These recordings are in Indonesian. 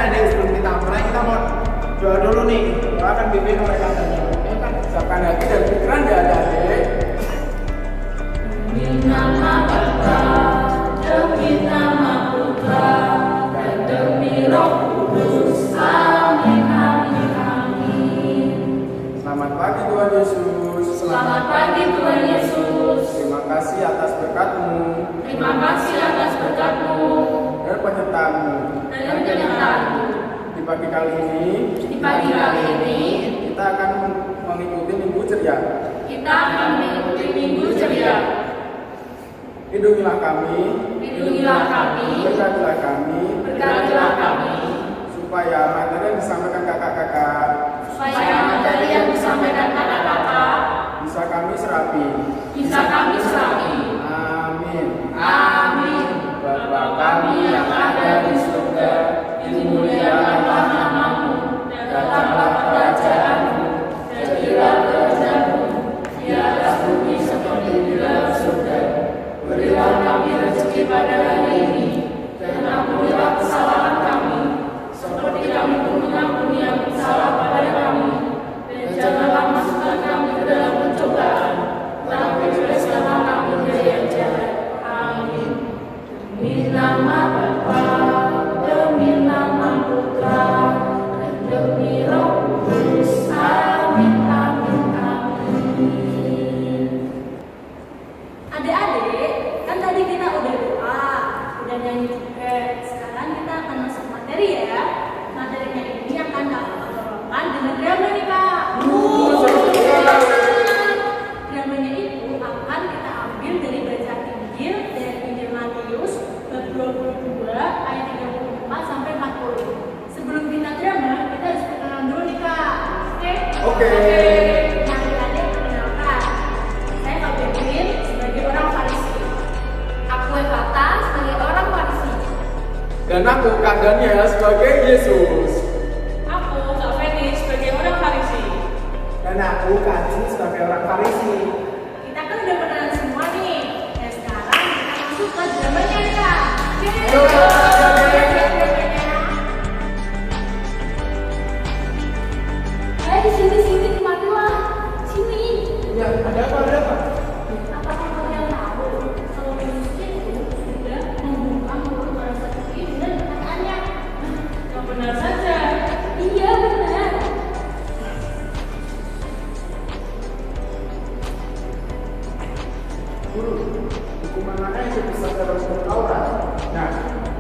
adik-adik, sebelum kita mulai kita mau doa dulu nih. Doa akan dipimpin oleh katanya. Ini kan siapkan hati dan pikiran ya adik-adik. Demi nama Bapa, demi nama Putra, dan demi Roh Kudus. Amin, amin, amin. Selamat pagi Tuhan Yesus. Selamat pagi Tuhan Yesus. Terima kasih atas berkat-Mu. Terima kasih atas berkat-Mu Dan penyertaan-Mu. dan penyertaan-Mu. Di pagi kali ini, Di pagi kali ini, kita akan mengikuti minggu ceria. kita akan mengikuti Minggu Ceria. Lindungilah kami, Lindungilah kami, berkatilah kami, berkatilah kami, supaya materi yang disampaikan kakak-kakak supaya materi yang disampaikan kakak-kakak bisa kami serapi. bisa kami serapi. Amin. Amin. Bapa kami yang ada di surga, Dimuliakanlah namamu, datanglah kerajaanmu, jadilah kehendakmu di atas bumi seperti di dalam surga. Berilah kami rezeki pada hari ini, dan ampunilah kesalahan kami, seperti kami pun mengampuni yang bersalah pada kami. Dan janganlah masukkan kami ke dalam pencobaan, tetapi bebaskanlah kami dari yang jahat. Amin. Demi nama Bapa, demi nama Putra, dan demi Roh Kudus. Amin, amin, amin. Adik-adik, kan tadi kita udah doa, udah nyanyi juga. Sekarang kita akan masuk materi ya. Materinya ini akan kakak bawakan dengan drama nih kak. Dramanya itu akan kita ambil dari bacaan Injil dari Injil Matius bab 22 ayat 34 sampai 40. Sebelum kita drama, kita harus perkenalan dulu nih kak. Oke. Nah, adik-adik perkenalkan. Saya Kak Berin sebagai orang Farisi. Aku Evata sebagai orang Farisi. Dan aku Kak Daniel sebagai Yesus. Aku Kak Feni sebagai orang Farisi. Dan aku Kaji sebagai orang Farisi. Kita kan udah kenalan semua nih. Dan sekarang kita masuk ke dramanya nih kak. Ayo, Kak. Di sini matilah. Sini. Ya, ada apa? Apakah kalian tahu kalau Yesus itu sudah membuka mulut orang sakit dengan perkataannya? Yang benar saja. Iya benar. Guru, hukuman mana yang bisa dalam Taurat? Nah,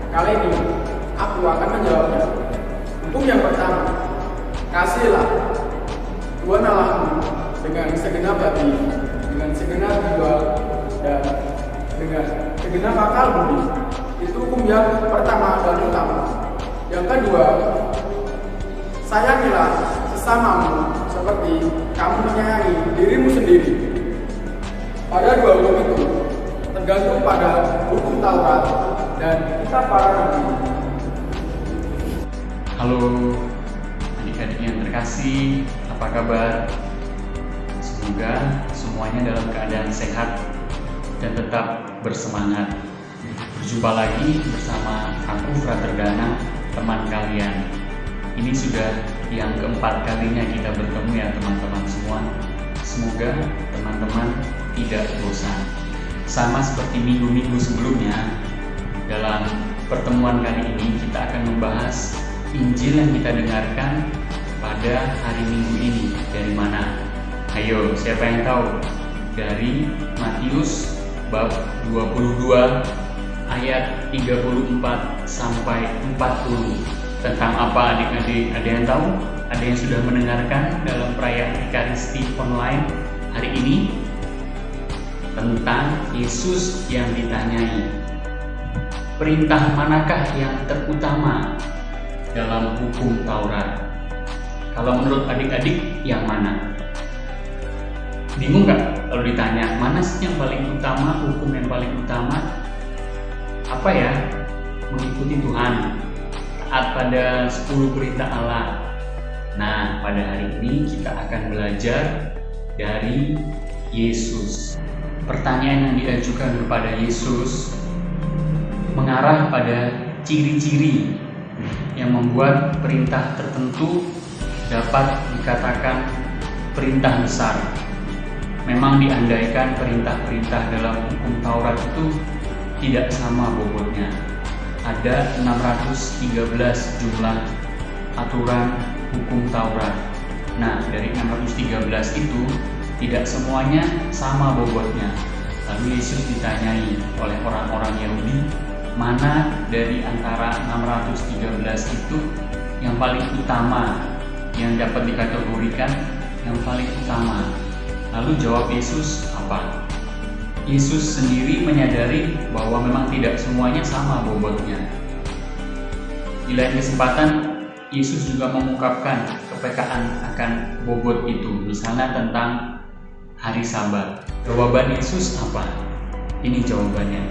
kali ini aku akan menjawabnya. Hukum yang pertama, kasihlah Tuhan Allahmu dengan segenap hati, dengan segenap jiwa, dan dengan segenap akal budi. Itu hukum yang pertama dan utama. Yang kedua, sayangilah sesamamu seperti kamu menyayangi dirimu sendiri. Pada dua hukum itu tergantung pada hukum Taurat dan kitab para nabi. Halo adik-adik yang terkasih, apa kabar? Semoga semuanya dalam keadaan sehat dan tetap bersemangat. Berjumpa lagi bersama aku Frater Dana, teman kalian. Ini sudah yang keempat kalinya kita bertemu ya teman-teman semua. Semoga teman-teman tidak bosan. Sama seperti minggu-minggu sebelumnya, dalam pertemuan kali ini kita akan membahas Injil yang kita dengarkan pada hari Minggu ini. Dari mana? Ayo, siapa yang tahu? Dari Matius bab 22 ayat 34 sampai 40. Tentang apa adik-adik? Ada yang tahu? Ada yang sudah mendengarkan dalam perayaan Ekaristi online hari ini? Tentang Yesus yang ditanyai. Perintah manakah yang terutama dalam hukum Taurat? Kalau menurut adik-adik yang mana? Bingung nggak kalau ditanya mana sih yang paling utama, hukum yang paling utama? Apa ya? Mengikuti Tuhan, taat pada 10 perintah Allah. Nah, pada hari ini kita akan belajar dari Yesus. Pertanyaan yang diajukan kepada Yesus mengarah pada ciri-ciri yang membuat perintah tertentu dapat dikatakan perintah besar. Memang diandaikan perintah-perintah dalam hukum Taurat itu tidak sama bobotnya. Ada 613 jumlah aturan hukum Taurat. Nah, dari 613 itu tidak semuanya sama bobotnya. Lalu Yesus ditanyai oleh orang-orang Yahudi, mana dari antara 613 itu yang paling utama, yang dapat dikategorikan yang paling utama. Lalu jawab Yesus apa? Yesus sendiri menyadari bahwa memang tidak semuanya sama bobotnya. Di lain kesempatan, Yesus juga mengungkapkan kepekaan akan bobot itu, misalnya tentang hari Sabat. Jawaban Yesus apa? Ini jawabannya.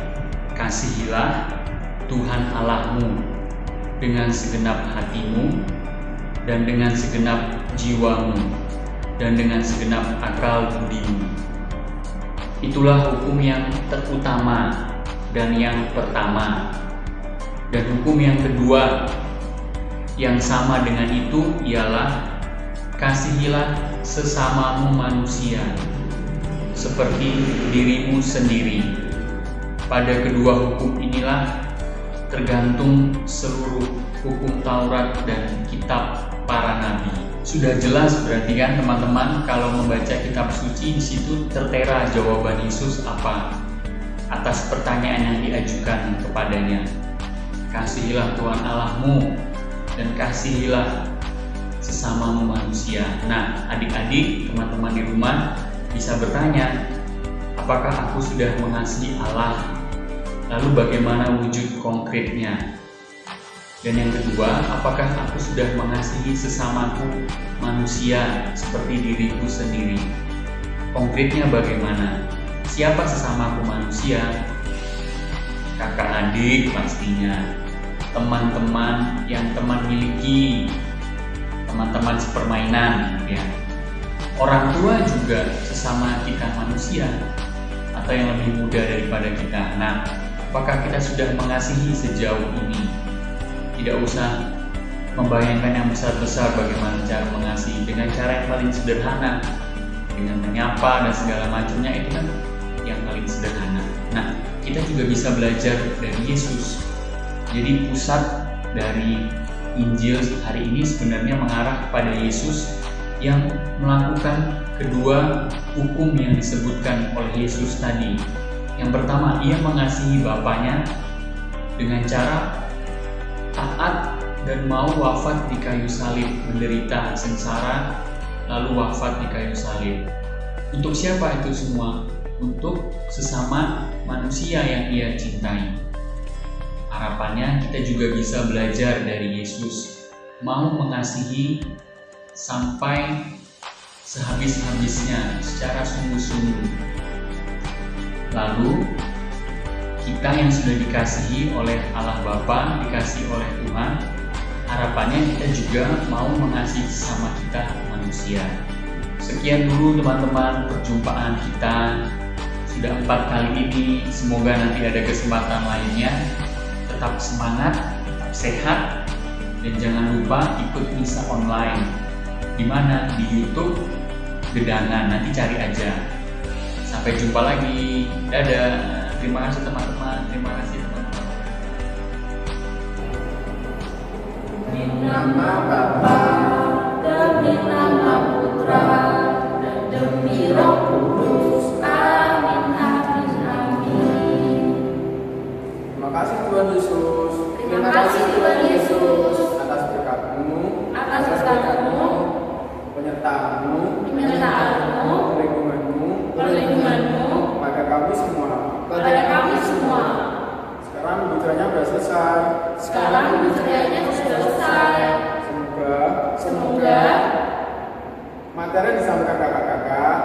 Kasihilah Tuhan Allahmu dengan segenap hatimu, dan dengan segenap jiwamu, dan dengan segenap akal budimu. Itulah hukum yang terutama dan yang pertama. Dan hukum yang kedua yang sama dengan itu ialah kasihilah sesamamu manusia seperti dirimu sendiri. Pada kedua hukum inilah tergantung seluruh hukum Taurat dan kitab para nabi. Sudah jelas berarti kan teman-teman, kalau membaca kitab suci di situ tertera jawaban Yesus apa atas pertanyaan yang diajukan kepadanya. Kasihilah Tuhan Allahmu dan kasihilah sesamamu manusia. Nah, adik-adik, teman-teman di rumah bisa bertanya, apakah aku sudah mengasihi Allah? Lalu bagaimana wujud konkretnya? Dan yang kedua, apakah aku sudah mengasihi sesamaku manusia seperti diriku sendiri? Konkretnya bagaimana? Siapa sesamaku manusia? Kakak adik pastinya, teman-teman yang teman miliki, teman-teman sepermainan, ya. Orang tua juga sesama kita manusia atau yang lebih muda daripada kita. Nah, apakah kita sudah mengasihi sejauh ini? Tidak usah membayangkan yang besar-besar bagaimana cara mengasihi, dengan cara yang paling sederhana, dengan menyapa dan segala macamnya, itu kan yang paling sederhana. Nah, kita juga bisa belajar dari Yesus. Jadi pusat dari Injil hari ini sebenarnya mengarah kepada Yesus yang melakukan kedua hukum yang disebutkan oleh Yesus tadi. Yang pertama, ia mengasihi Bapaknya dengan cara taat dan mau wafat di kayu salib, menderita sengsara lalu wafat di kayu salib. Untuk siapa itu semua? Untuk sesama manusia yang ia cintai. Harapannya kita juga bisa belajar dari Yesus, mau mengasihi sampai sehabis-habisnya, secara sungguh-sungguh. Lalu kita yang sudah dikasihi oleh Allah Bapa, dikasihi oleh Tuhan, harapannya kita juga mau mengasihi sesama kita manusia. Sekian dulu teman-teman perjumpaan kita sudah 4 kali ini. Semoga nanti ada kesempatan lainnya. Tetap semangat, tetap sehat, dan jangan lupa ikut misa online. Di mana? Di YouTube Gedangan, nanti cari aja. Sampai jumpa lagi. Dadah. Terima kasih teman-teman. Terima kasih teman-teman. Di nama Bapa dan di nama Putra dan demi Roh Kudus. Amin, amin, amin. Terima kasih Tuhan Yesus. Terima kasih Tuhan Yesus atas berkat-Mu, atas berkat-Mu, penyertaan-Mu, perlindungan-Mu pada kami semua. Sekarang bicaranya sudah selesai. Semoga materi yang disampaikan kakak-kakak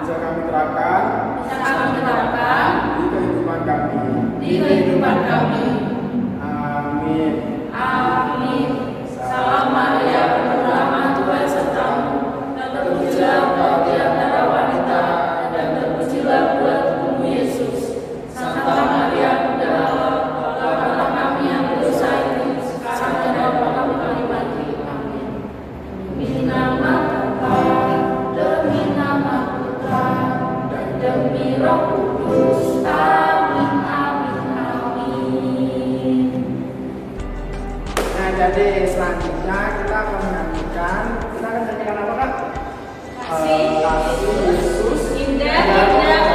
bisa kami terapkan di kehidupan kami. Amin. Salam Maria, penuh rahmat, Tuhan sertamu, dan terpujilah engkau di antara wanita, dan terpujilah buah tubuhmu Yesus. Santa Maria, Bunda Allah, doakanlah kami yang jadi selanjutnya kita akan menyanyikan apa Kak? Kasih Kasih Yesus indah, indah